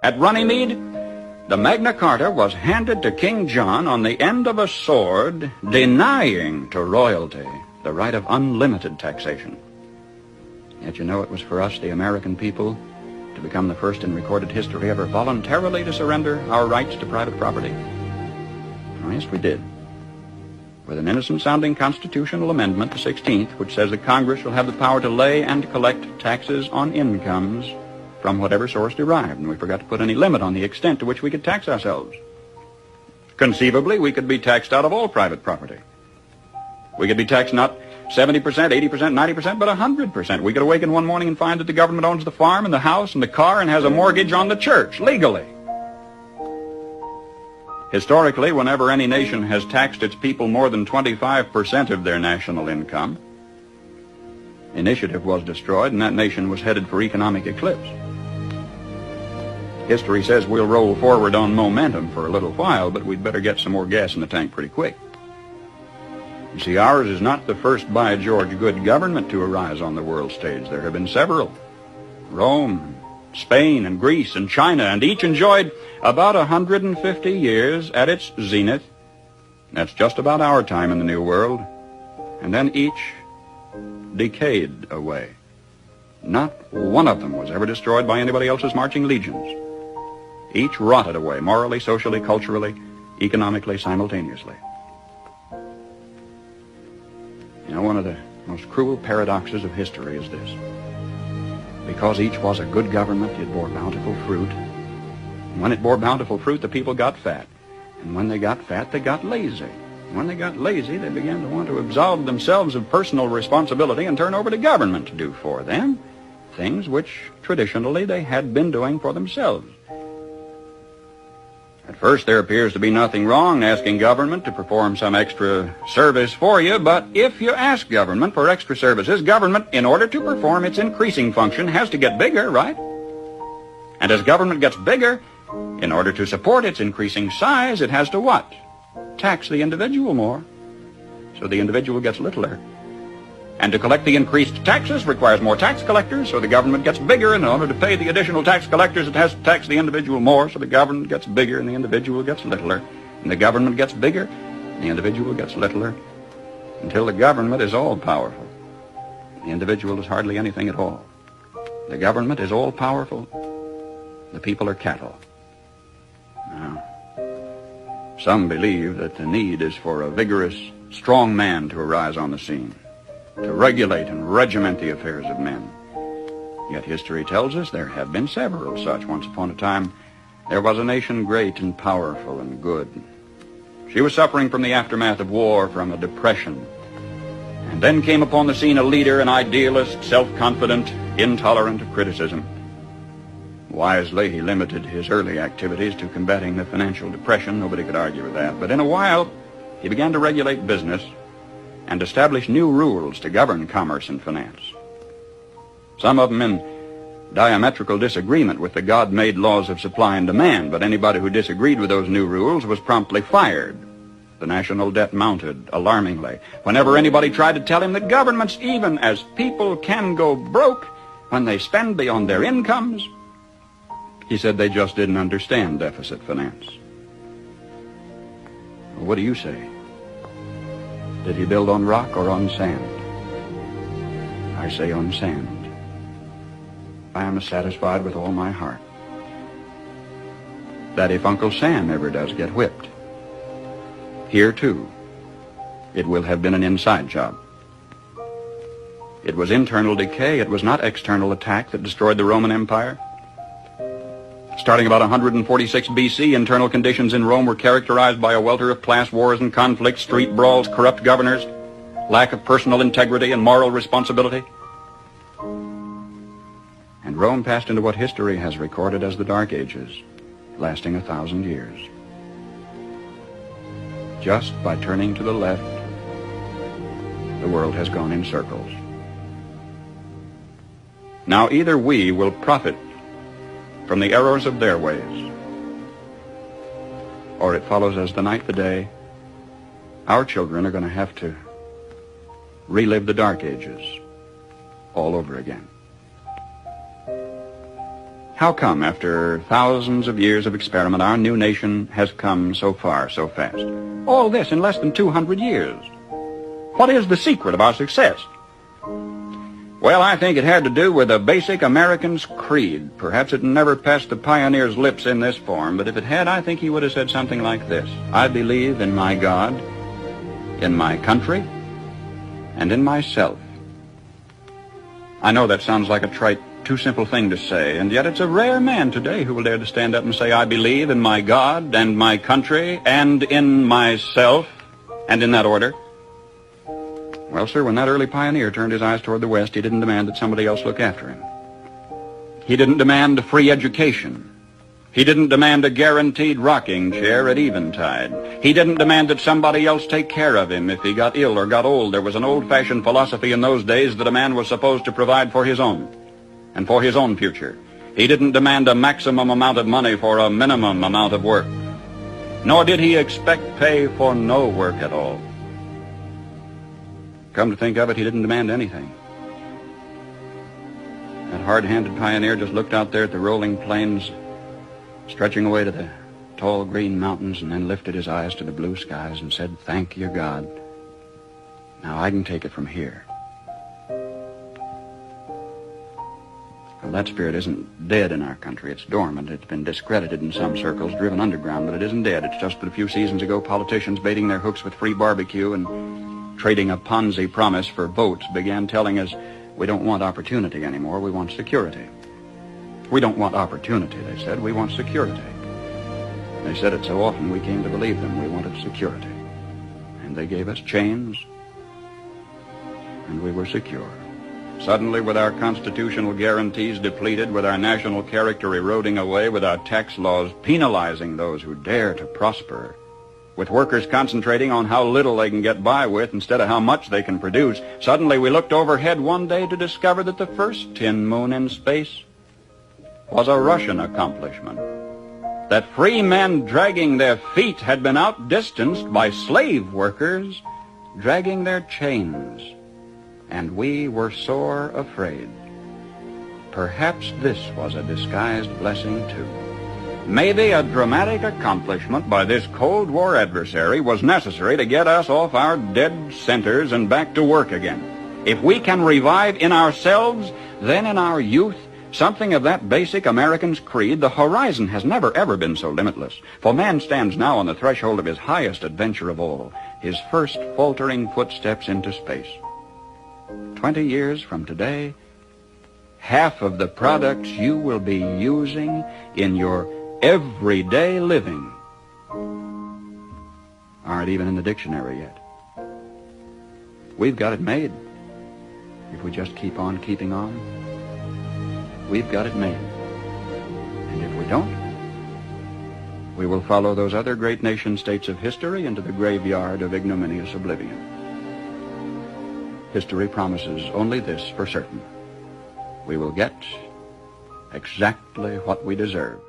At Runnymede, the Magna Carta was handed to King John on the end of a sword, denying to royalty the right of unlimited taxation. Yet you know it was for us, the American people, to become the first in recorded history ever voluntarily to surrender our rights to private property. Oh, yes, we did. With an innocent-sounding constitutional amendment, the 16th, which says that Congress shall have the power to lay and collect taxes on incomes from whatever source derived, and we forgot to put any limit on the extent to which we could tax ourselves. Conceivably, we could be taxed out of all private property. We could be taxed not 70%, 80%, 90%, but 100%. We could awaken one morning and find that the government owns the farm and the house and the car and has a mortgage on the church, legally. Historically, whenever any nation has taxed its people more than 25% of their national income, initiative was destroyed and that nation was headed for economic eclipse. History says we'll roll forward on momentum for a little while, but we'd better get some more gas in the tank pretty quick. You see, ours is not the first, by George, good government to arise on the world stage. There have been several. Rome, Spain, and Greece, and China, and each enjoyed about 150 years at its zenith. That's just about our time in the New World. And then each decayed away. Not one of them was ever destroyed by anybody else's marching legions. Each rotted away, morally, socially, culturally, economically, simultaneously. You know, one of the most cruel paradoxes of history is this. Because each was a good government, it bore bountiful fruit. And when it bore bountiful fruit, the people got fat. And when they got fat, they got lazy. And when they got lazy, they began to want to absolve themselves of personal responsibility and turn over to government to do for them things which traditionally they had been doing for themselves. At first, there appears to be nothing wrong in asking government to perform some extra service for you, but if you ask government for extra services, government, in order to perform its increasing function, has to get bigger, right? And as government gets bigger, in order to support its increasing size, it has to what? Tax the individual more. So the individual gets littler. And to collect the increased taxes requires more tax collectors, so the government gets bigger, and in order to pay the additional tax collectors, it has to tax the individual more, so the government gets bigger and the individual gets littler. And the government gets bigger, and the individual gets littler, until the government is all-powerful. The individual is hardly anything at all. The government is all-powerful. The people are cattle. Now, some believe that the need is for a vigorous, strong man to arise on the scene, to regulate and regiment the affairs of men. Yet history tells us there have been several such. Once upon a time, there was a nation great and powerful and good. She was suffering from the aftermath of war, from a depression. And then came upon the scene a leader, an idealist, self-confident, intolerant of criticism. Wisely, he limited his early activities to combating the financial depression. Nobody could argue with that. But in a while, he began to regulate business and establish new rules to govern commerce and finance. Some of them in diametrical disagreement with the God-made laws of supply and demand, but anybody who disagreed with those new rules was promptly fired. The national debt mounted alarmingly. Whenever anybody tried to tell him that governments, even as people, can go broke when they spend beyond their incomes, he said they just didn't understand deficit finance. Well, what do you say? Did he build on rock or on sand? I say on sand. I am satisfied with all my heart that if Uncle Sam ever does get whipped, here too, it will have been an inside job. It was internal decay, it was not external attack that destroyed the Roman Empire. Starting about 146 BC, internal conditions in Rome were characterized by a welter of class wars and conflicts, street brawls, corrupt governors, lack of personal integrity and moral responsibility. And Rome passed into what history has recorded as the Dark Ages, lasting 1,000 years. Just by turning to the left, the world has gone in circles. Now either we will profit from the errors of their ways, or it follows as the night the day, our children are going to have to relive the Dark Ages all over again. How come, after thousands of years of experiment, our new nation has come so far so fast? All this in less than 200 years. What is the secret of our success? Well, I think it had to do with a basic American's creed. Perhaps it never passed the pioneer's lips in this form, but if it had, I think he would have said something like this: I believe in my God, in my country, and in myself. I know that sounds like a trite, too simple thing to say, and yet it's a rare man today who will dare to stand up and say, I believe in my God and my country and in myself, and in that order. Well, sir, when that early pioneer turned his eyes toward the West, he didn't demand that somebody else look after him. He didn't demand a free education. He didn't demand a guaranteed rocking chair at eventide. He didn't demand that somebody else take care of him if he got ill or got old. There was an old-fashioned philosophy in those days that a man was supposed to provide for his own and for his own future. He didn't demand a maximum amount of money for a minimum amount of work. Nor did he expect pay for no work at all. Come to think of it, he didn't demand anything. That hard-handed pioneer just looked out there at the rolling plains, stretching away to the tall green mountains, and then lifted his eyes to the blue skies and said, thank you, God. Now I can take it from here. Well, that spirit isn't dead in our country. It's dormant. It's been discredited in some circles, driven underground, but it isn't dead. It's just that a few seasons ago, politicians baiting their hooks with free barbecue and trading a Ponzi promise for votes began telling us we don't want opportunity anymore, we want security. We don't want opportunity, they said, we want security. They said it so often we came to believe them. We wanted security. And they gave us chains, and we were secure. Suddenly, with our constitutional guarantees depleted, with our national character eroding away, with our tax laws penalizing those who dare to prosper, with workers concentrating on how little they can get by with instead of how much they can produce, suddenly we looked overhead one day to discover that the first tin moon in space was a Russian accomplishment. That free men dragging their feet had been outdistanced by slave workers dragging their chains. And we were sore afraid. Perhaps this was a disguised blessing, too. Maybe a dramatic accomplishment by this Cold War adversary was necessary to get us off our dead centers and back to work again. If we can revive in ourselves, then in our youth, something of that basic American's creed, the horizon has never ever been so limitless. For man stands now on the threshold of his highest adventure of all, his first faltering footsteps into space. 20 years from today, half of the products you will be using in your everyday living aren't even in the dictionary yet. We've got it made. If we just keep on keeping on, we've got it made. And if we don't, we will follow those other great nation-states of history into the graveyard of ignominious oblivion. History promises only this for certain: we will get exactly what we deserve.